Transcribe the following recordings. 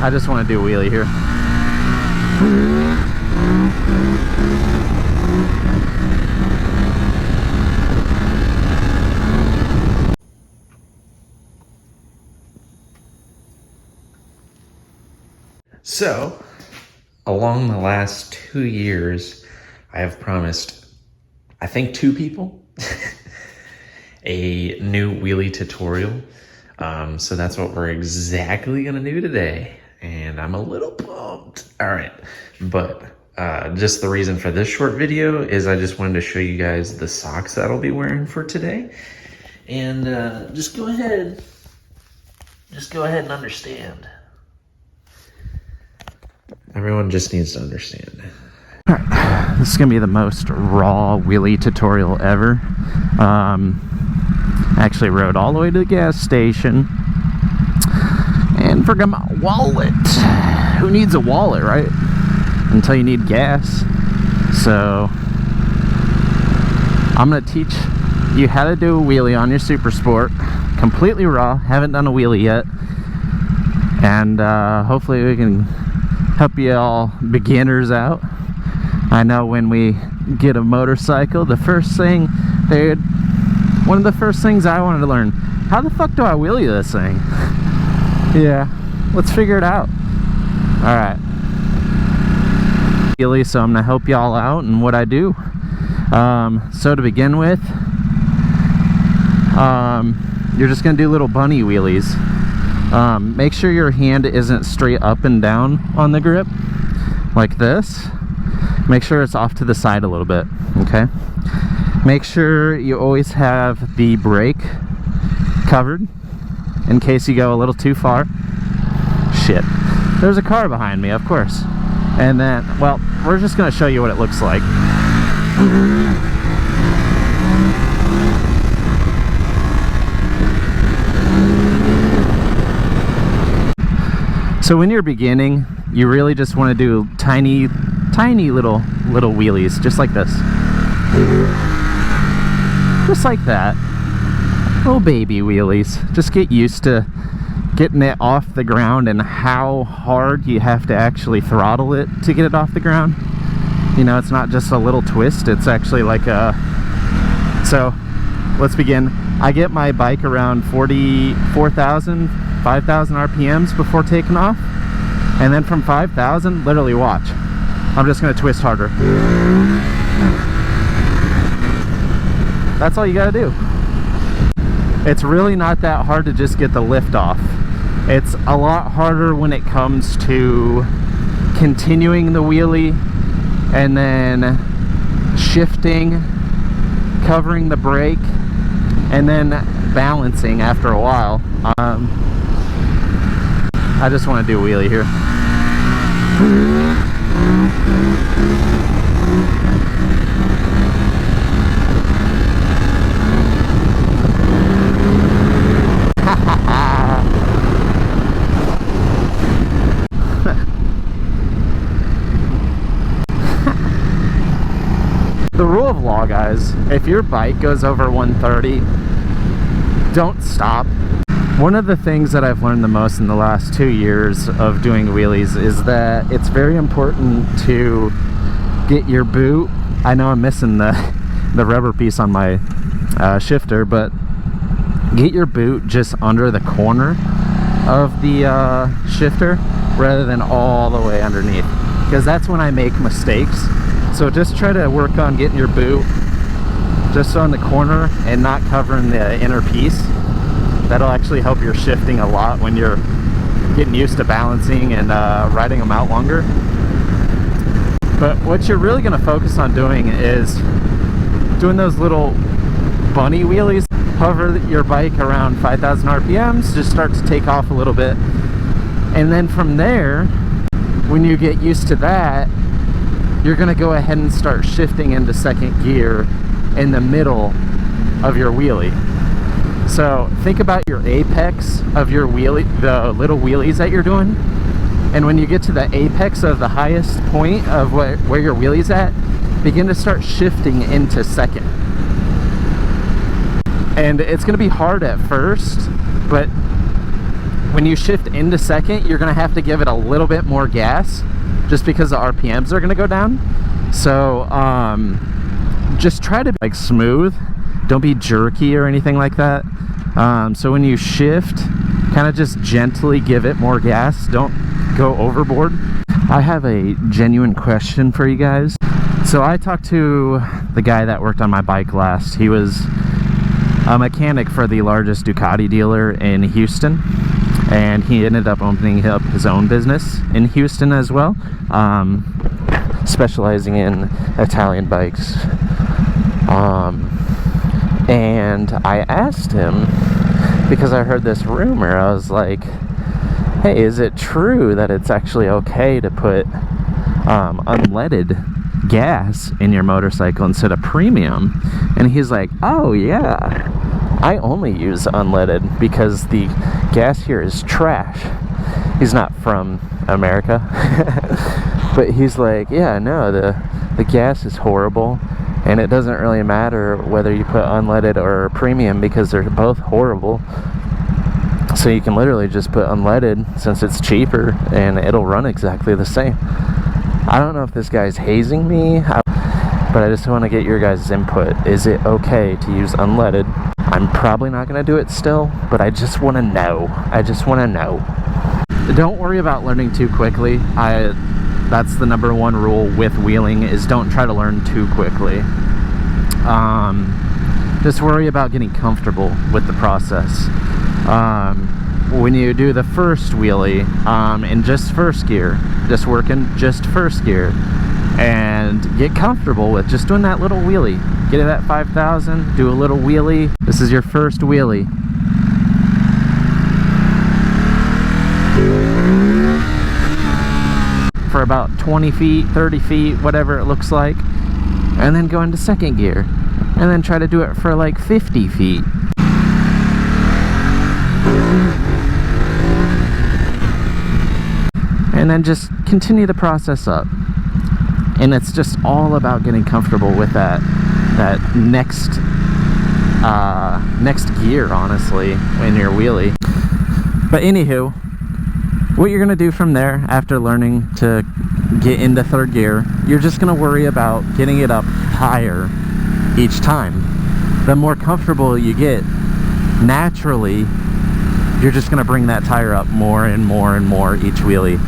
I just want to do a wheelie here. So, along the last 2 years, I have promised, I think 2 people, a new wheelie tutorial. So that's what we're exactly gonna do today. And I'm a little pumped. All right, but just the reason for this short video is I just wanted to show you guys the socks that I'll be wearing for today. And just go ahead and understand. Everyone just needs to understand. All right, this is gonna be the most raw wheelie tutorial ever. Actually rode all the way to the gas station and forgot my wallet. Who needs a wallet, right? Until you need gas. So I'm gonna teach you how to do a wheelie on your Supersport, completely raw. Haven't done a wheelie yet, and hopefully we can help you all beginners out. I know when we get a motorcycle, the first thing, dude, one of the first things I wanted to learn, how the fuck do I wheelie this thing? Yeah, let's figure it out. All right. Wheelie, so I'm gonna help y'all out in what I do. So to begin with, you're just gonna do little bunny wheelies. Make sure your hand isn't straight up and down on the grip, like this. Make sure it's off to the side a little bit, okay? Make sure you always have the brake covered in case you go a little too far. Shit. There's a car behind me, of course. And then, well, we're just gonna show you what it looks like. So when you're beginning, you really just want to do tiny little wheelies, just like this. Just like that. Little baby wheelies. Just get used to getting it off the ground and how hard you have to actually throttle it to get it off the ground. You know, it's not just a little twist, it's actually like a... So, let's begin. I get my bike around 44,000, 5,000 RPMs before taking off. And then from 5,000, literally watch. I'm just gonna twist harder. That's all you gotta do. It's really not that hard to just get the lift off. It's a lot harder when it comes to continuing the wheelie and then shifting, covering the brake, and then balancing after a while. I just want to do a wheelie here. The rule of law, guys, if your bike goes over 130, don't stop. One of the things that I've learned the most in the last 2 years of doing wheelies is that it's very important to get your boot. I know I'm missing the rubber piece on my shifter, but get your boot just under the corner of the shifter rather than all the way underneath, because that's when I make mistakes. So just try to work on getting your boot just on the corner and not covering the inner piece. That'll actually help your shifting a lot when you're getting used to balancing and riding them out longer. But what you're really going to focus on doing is doing those little bunny wheelies. Hover your bike around 5,000 RPMs, just start to take off a little bit. And then from there, when you get used to that, you're going to go ahead and start shifting into second gear in the middle of your wheelie. So think about your apex of your wheelie, the little wheelies that you're doing. And when you get to the apex of the highest point of where your wheelie's at, begin to start shifting into second. And it's going to be hard at first, but when you shift into second, you're gonna have to give it a little bit more gas just because the RPMs are gonna go down. So just try to be like smooth, don't be jerky or anything like that. So when you shift, kind of just gently give it more gas, don't go overboard. I have a genuine question for you guys. So I talked to the guy that worked on my bike last. He was a mechanic for the largest Ducati dealer in Houston, and he ended up opening up his own business in Houston as well, specializing in Italian bikes. And I asked him, because I heard this rumor, I was like, hey, is it true that it's actually okay to put unleaded gas in your motorcycle instead of premium? And he's like, oh yeah, I only use unleaded because the gas here is trash. He's not from America. But he's like, yeah, no, the gas is horrible, and it doesn't really matter whether you put unleaded or premium because they're both horrible. So you can literally just put unleaded since it's cheaper and it'll run exactly the same. I don't know if this guy's hazing me, but I just want to get your guys' input. Is it okay to use unleaded? I'm probably not going to do it still, but I just want to know. I just want to know. Don't worry about learning too quickly. That's the number one rule with wheeling, is don't try to learn too quickly. Just worry about getting comfortable with the process. When you do the first wheelie in just first gear, just working just first gear, and get comfortable with just doing that little wheelie. Get it at 5,000, do a little wheelie. This is your first wheelie. For about 20 feet, 30 feet, whatever it looks like, and then go into second gear, and then try to do it for like 50 feet. And then just continue the process up. And it's just all about getting comfortable with that next gear, honestly, in your wheelie. But anywho, what you're gonna do from there, after learning to get into third gear, you're just gonna worry about getting it up higher each time. The more comfortable you get, naturally, you're just gonna bring that tire up more and more and more each wheelie,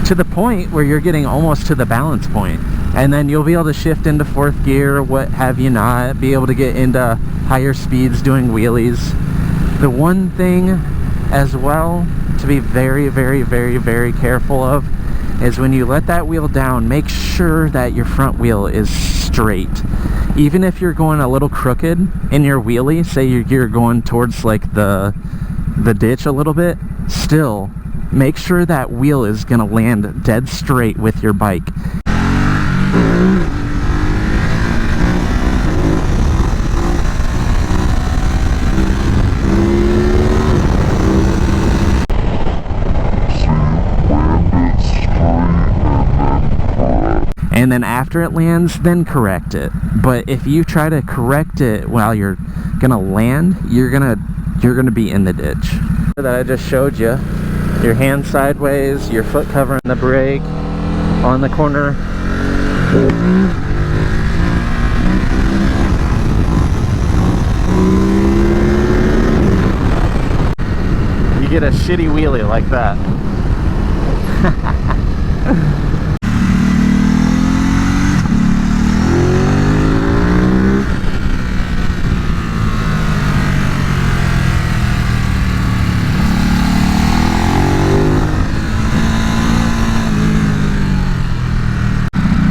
to the point where you're getting almost to the balance point. And then you'll be able to shift into fourth gear, what have you not, be able to get into higher speeds doing wheelies. The one thing as well to be very, very, very, very careful of is when you let that wheel down, make sure that your front wheel is straight. Even if you're going a little crooked in your wheelie, say you're going towards like the ditch a little bit, still make sure that wheel is going to land dead straight with your bike. And then after it lands, then correct it. But if you try to correct it while you're gonna land, you're gonna be in the ditch. That I just showed you. Your hand sideways, your foot covering the brake on the corner. You get a shitty wheelie like that.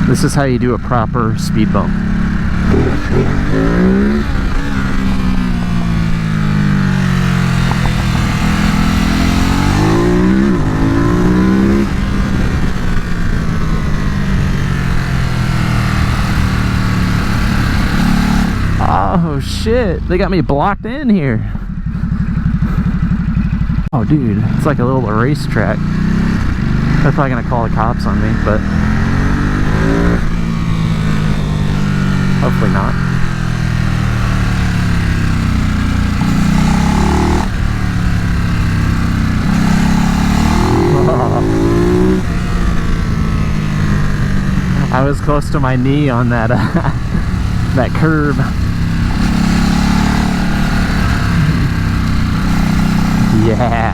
This is how you do a proper speed bump. Oh shit, they got me blocked in here. Oh dude, it's like a little racetrack. They're probably gonna call the cops on me, but hopefully not. I was close to my knee on that that curb. Yeah.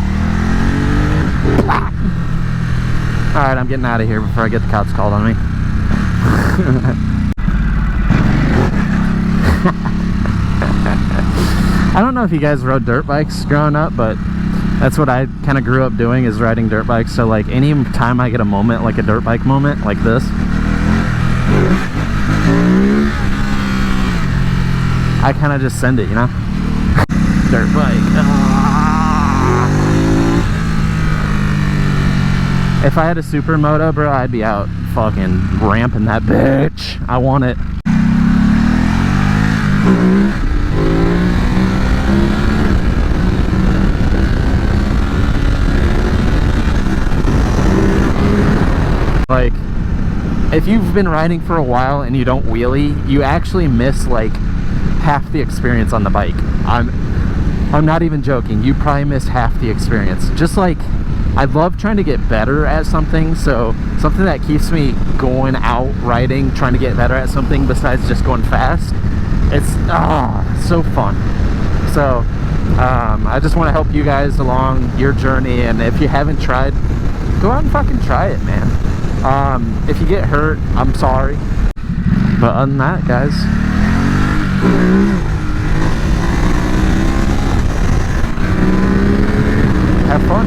Alright, I'm getting out of here before I get the cops called on me. I don't know if you guys rode dirt bikes growing up, but that's what I kind of grew up doing, is riding dirt bikes. So like any time I get a moment, like a dirt bike moment like this, I kind of just send it, you know? Dirt bike. If I had a supermoto, bro, I'd be out fucking ramping that bitch. I want it. Like, if you've been riding for a while and you don't wheelie, you actually miss like half the experience on the bike. I'm not even joking. You probably miss half the experience. Just like, I love trying to get better at something, so something that keeps me going out riding, trying to get better at something besides just going fast. It's so fun. So I just want to help you guys along your journey, and if you haven't tried, go out and fucking try it, man. If you get hurt, I'm sorry, but other than that, guys, have fun.